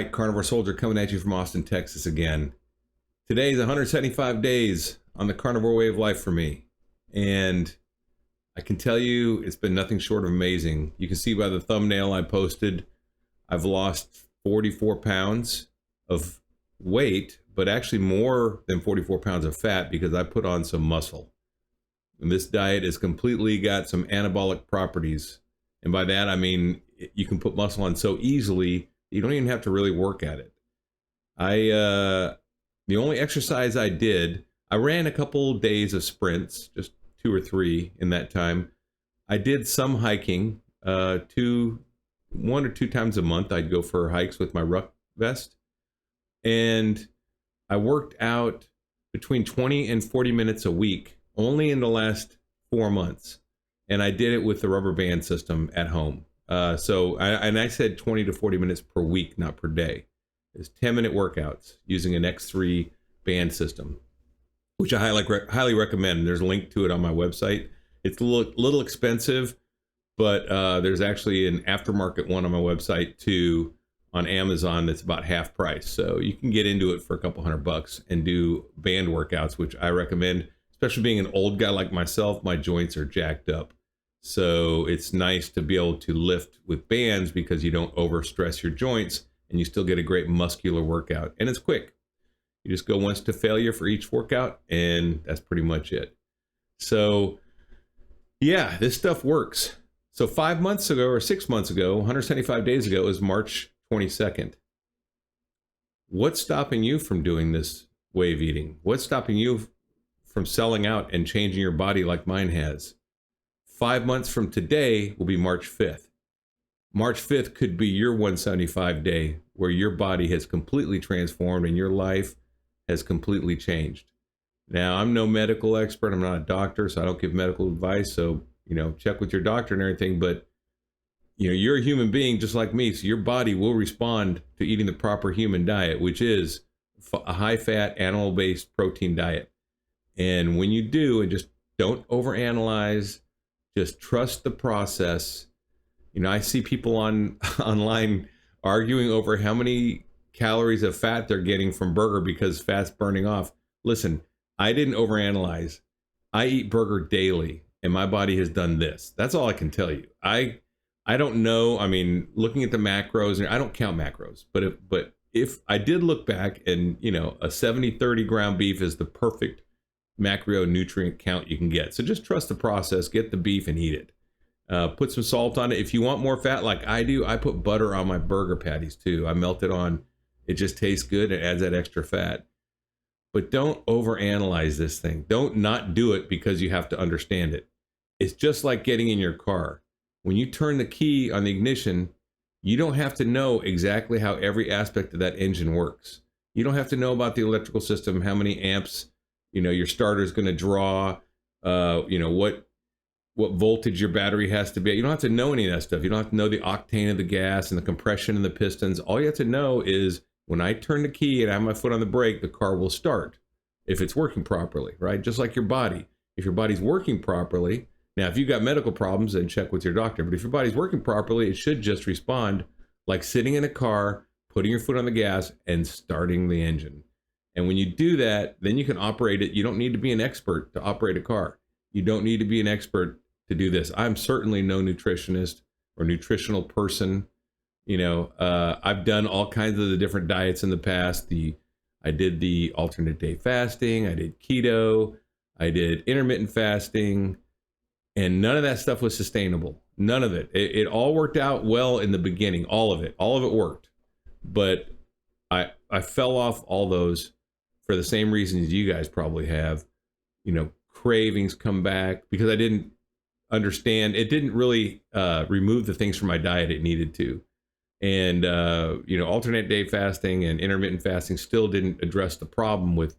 Mike, Carnivore Soldier, coming at you from Austin, Texas again. Today's 175 days on the carnivore way of life for me. And I can tell you it's been nothing short of amazing. You can see by the thumbnail I posted, I've lost 44 pounds of weight, but actually more than 44 pounds of fat because I put on some muscle. And this diet has completely got some anabolic properties. And by that, I mean, you can put muscle on so easily, you don't even have to really work at it. The only exercise I did, I ran a couple days of sprints, just 2 or 3 in that time. I did some hiking, 1 or 2 times a month. I'd go for hikes with my ruck vest. And I worked out between 20 and 40 minutes a week, only in the last 4 months. And I did it with the rubber band system at home. I said 20 to 40 minutes per week, not per day. It's 10-minute workouts using an X3 band system, which I highly recommend. There's a link to it on my website. It's a little expensive, but there's actually an aftermarket one on my website too on Amazon that's about half price. So you can get into it for a couple $100 and do band workouts, which I recommend, especially being an old guy like myself. My joints are jacked up. So it's nice to be able to lift with bands because you don't overstress your joints and you still get a great muscular workout. And it's quick. You just go once to failure for each workout, and that's pretty much it. So yeah, this stuff works. So 5 months ago or 6 months ago, 175 days ago, is March 22nd. What's stopping you from doing this way of eating? What's stopping you from selling out and changing your body like mine has? 5 months from today will be March 5th. March 5th could be your 175 day where your body has completely transformed and your life has completely changed. Now, I'm no medical expert. I'm not a doctor, so I don't give medical advice. So, check with your doctor and everything. But, you're a human being just like me. So your body will respond to eating the proper human diet, which is a high-fat, animal-based protein diet. And when you do, and just don't overanalyze, just trust the process. I see people online arguing over how many calories of fat they're getting from burger because fat's burning off. Listen, I didn't overanalyze. I eat burger daily, and my body has done this. That's all I can tell you. I don't know. I mean, looking at the macros, and I don't count macros, but if I did look back and, a 70-30 ground beef is the perfect macronutrient count you can get. So just trust the process, get the beef and eat it. Put some salt on it. If you want more fat like I do, I put butter on my burger patties too. I melt it on. It just tastes good. It adds that extra fat. But don't overanalyze this thing. Don't not do it because you have to understand it. It's just like getting in your car. When you turn the key on the ignition, you don't have to know exactly how every aspect of that engine works. You don't have to know about the electrical system, how many amps your starter is going to draw, what voltage your battery has to be. You don't have to know any of that stuff. You don't have to know the octane of the gas and the compression and the pistons. All you have to know is when I turn the key and I have my foot on the brake, the car will start if it's working properly, right? Just like your body. If your body's working properly, now if you've got medical problems, then check with your doctor. But if your body's working properly, it should just respond like sitting in a car, putting your foot on the gas and starting the engine. And when you do that, then you can operate it. You don't need to be an expert to operate a car. You don't need to be an expert to do this. I'm certainly no nutritionist or nutritional person. I've done all kinds of the different diets in the past. I did the alternate day fasting. I did keto. I did intermittent fasting. And none of that stuff was sustainable. None of it. It all worked out well in the beginning. All of it worked. But I fell off all those for the same reasons you guys probably have. Cravings come back because I didn't understand. It didn't really remove the things from my diet it needed to. And, alternate day fasting and intermittent fasting still didn't address the problem with,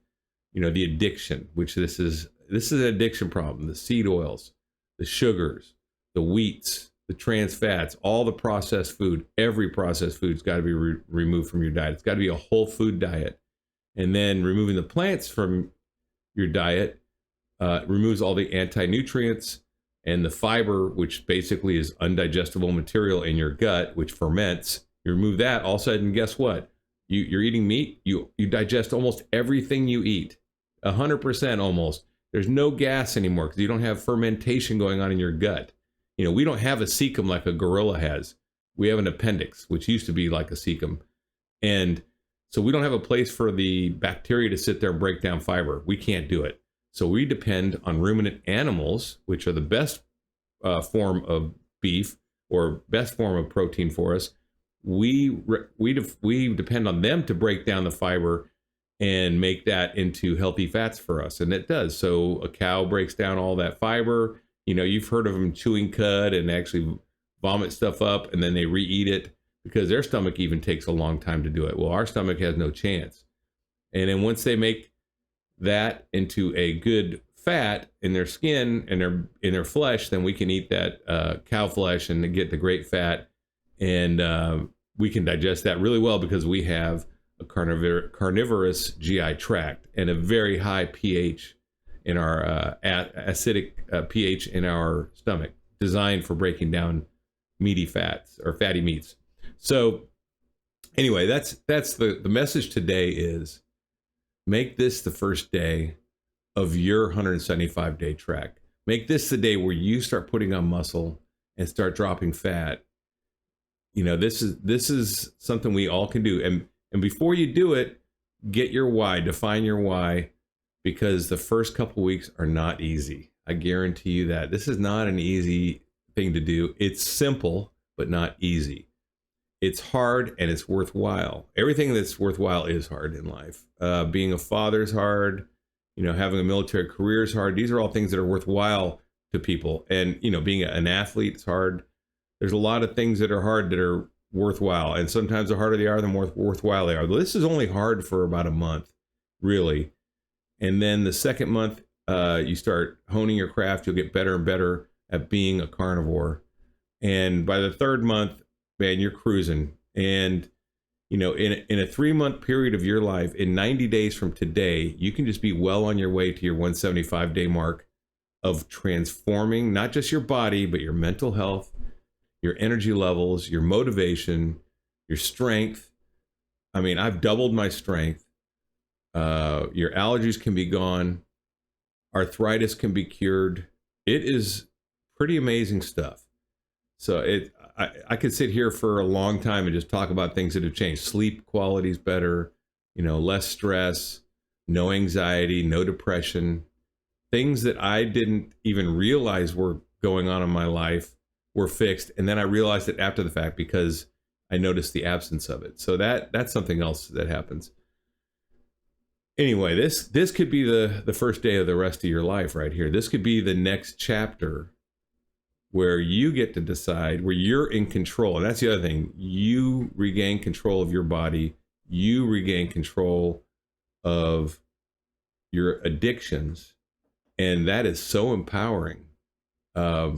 the addiction, which this is an addiction problem. The seed oils, the sugars, the wheats, the trans fats, all the processed food, every processed food's got to be removed from your diet. It's got to be a whole food diet. And then removing the plants from your diet removes all the anti-nutrients and the fiber, which basically is undigestible material in your gut, which ferments. You remove that, all of a sudden, guess what? You're eating meat, you digest almost everything you eat, 100% almost. There's no gas anymore because you don't have fermentation going on in your gut. We don't have a cecum like a gorilla has. We have an appendix, which used to be like a cecum. And so we don't have a place for the bacteria to sit there and break down fiber. We can't do it. So we depend on ruminant animals, which are the best form of beef or best form of protein for us. We depend on them to break down the fiber and make that into healthy fats for us. And it does. So a cow breaks down all that fiber. You've heard of them chewing cud and actually vomit stuff up, and then they re-eat it because their stomach even takes a long time to do it. Well, our stomach has no chance. And then once they make that into a good fat in their skin and in their flesh, then we can eat that cow flesh and get the great fat. And we can digest that really well because we have a carnivorous GI tract and a very high pH in our acidic pH in our stomach, designed for breaking down meaty fats or fatty meats. So anyway, that's the message today is make this the first day of your 175-day track. Make this the day where you start putting on muscle and start dropping fat. This is something we all can do. And before you do it, get your why, define your why, because the first couple weeks are not easy. I guarantee you that. This is not an easy thing to do. It's simple, but not easy. It's hard and it's worthwhile. Everything that's worthwhile is hard in life. Being a father is hard. Having a military career is hard. These are all things that are worthwhile to people. And, being an athlete is hard. There's a lot of things that are hard that are worthwhile. And sometimes the harder they are, the more worthwhile they are. This is only hard for about a month, really. And then the second month, you start honing your craft. You'll get better and better at being a carnivore. And by the third month, man, you're cruising. And, in a 3-month period of your life, in 90 days from today, you can just be well on your way to your 175-day mark of transforming not just your body, but your mental health, your energy levels, your motivation, your strength. I mean, I've doubled my strength. Your allergies can be gone. Arthritis can be cured. It is pretty amazing stuff. So I could sit here for a long time and just talk about things that have changed. Sleep quality is better, less stress, no anxiety, no depression. Things that I didn't even realize were going on in my life were fixed. And then I realized it after the fact because I noticed the absence of it. So that's something else that happens. Anyway, this could be the first day of the rest of your life right here. This could be the next chapter where you get to decide, where you're in control. And that's the other thing. You regain control of your body. You regain control of your addictions. And that is so empowering. I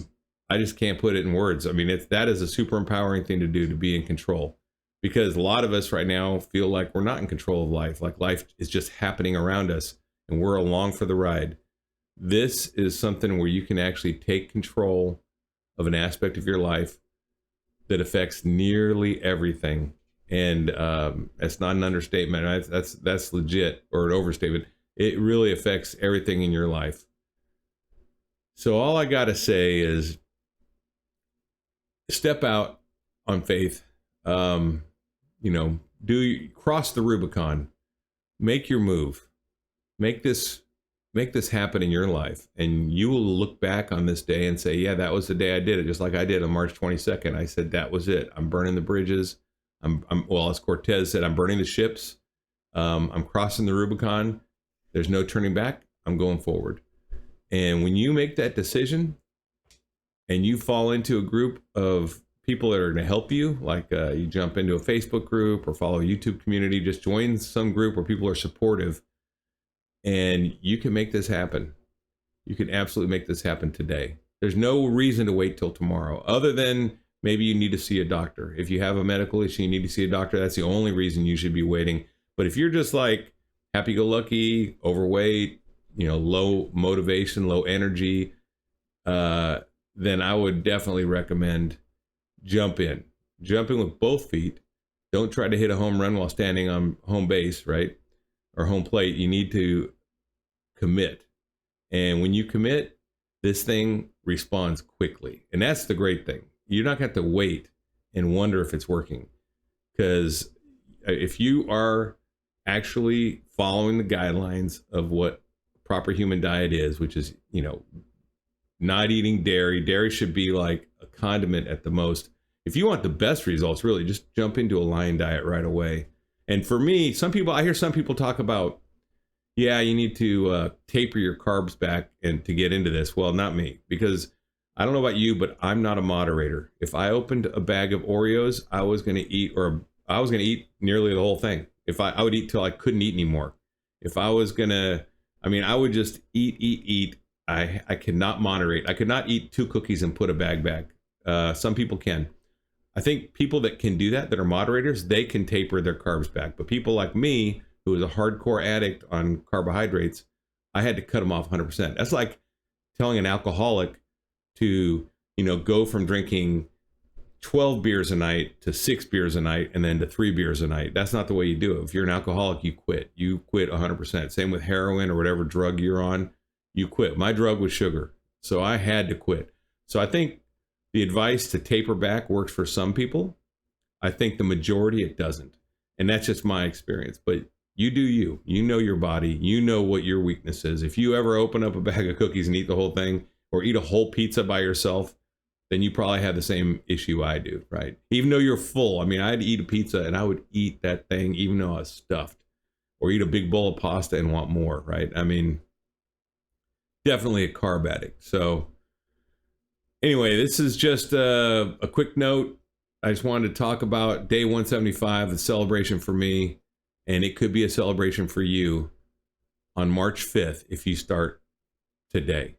just can't put it in words. I mean, that is a super empowering thing to do, to be in control. Because a lot of us right now feel like we're not in control of life. Like life is just happening around us and we're along for the ride. This is something where you can actually take control of an aspect of your life that affects nearly everything. And that's not an understatement. That's legit, or an overstatement. It really affects everything in your life. So all I got to say is step out on faith. Cross the Rubicon, make your move, make this happen in your life. And you will look back on this day and say, yeah, that was the day I did it. Just like I did on March 22nd. I said, that was it. I'm burning the bridges. Well, as Cortez said, I'm burning the ships. I'm crossing the Rubicon. There's no turning back. I'm going forward. And when you make that decision and you fall into a group of people that are going to help you, like you jump into a Facebook group or follow a YouTube community, just join some group where people are supportive, and you can make this happen. You can absolutely make this happen today. There's no reason to wait till tomorrow, other than maybe you need to see a doctor. If you have a medical issue, you need to see a doctor. That's the only reason you should be waiting. But if you're just like happy-go-lucky, overweight, low motivation, low energy, then I would definitely recommend jump in with both feet Don't try to hit a home run while standing on home base, right? Or home plate. You need to commit. And when you commit, this thing responds quickly. And that's the great thing. You're not going to have to wait and wonder if it's working. Because if you are actually following the guidelines of what proper human diet is, which is, not eating dairy. Dairy should be like a condiment at the most. If you want the best results, really just jump into a lion diet right away. And for me, I hear some people talk about, yeah, you need to taper your carbs back and to get into this. Well, not me, because I don't know about you, but I'm not a moderator. If I opened a bag of Oreos, I was going to eat nearly the whole thing. If I would eat till I couldn't eat anymore. If I was I would just eat. I cannot moderate. I could not eat 2 cookies and put a bag back. Some people can. I think people that can do that are moderators, they can taper their carbs back. But people like me, who is a hardcore addict on carbohydrates, I had to cut them off 100%. That's like telling an alcoholic to, go from drinking 12 beers a night to 6 beers a night and then to 3 beers a night. That's not the way you do it. If you're an alcoholic, you quit. You quit 100%. Same with heroin or whatever drug you're on, you quit. My drug was sugar, so I had to quit. So I think the advice to taper back works for some people. I think the majority, it doesn't. And that's just my experience. But you do you. You know your body. You know what your weakness is. If you ever open up a bag of cookies and eat the whole thing, or eat a whole pizza by yourself, then you probably have the same issue I do, right? Even though you're full. I'd eat a pizza and I would eat that thing even though I was stuffed. Or eat a big bowl of pasta and want more, right? Definitely a carb addict. So anyway, this is just a quick note. I just wanted to talk about day 175, the celebration for me. And it could be a celebration for you on March 5th if you start today.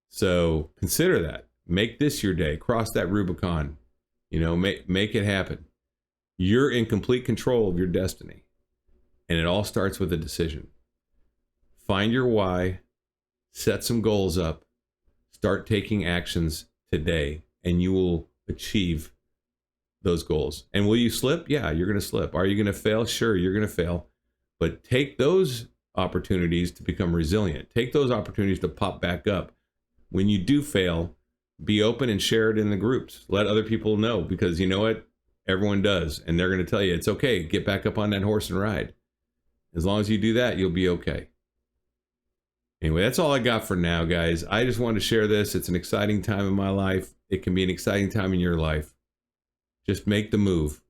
So consider that. Make this your day. Cross that Rubicon. Make it happen. You're in complete control of your destiny. And it all starts with a decision. Find your why. Set some goals up. Start taking actions today. And you will achieve those goals. And will you slip? Yeah, you're going to slip. Are you going to fail? Sure, you're going to fail. But take those opportunities to become resilient. Take those opportunities to pop back up. When you do fail, be open and share it in the groups. Let other people know, because you know what? Everyone does. And they're going to tell you, it's okay. Get back up on that horse and ride. As long as you do that, you'll be okay. Anyway, that's all I got for now, guys. I just wanted to share this. It's an exciting time in my life. It can be an exciting time in your life. Just make the move.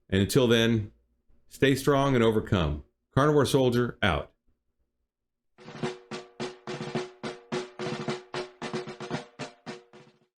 And until then, stay strong and overcome. Carnivore Soldier out.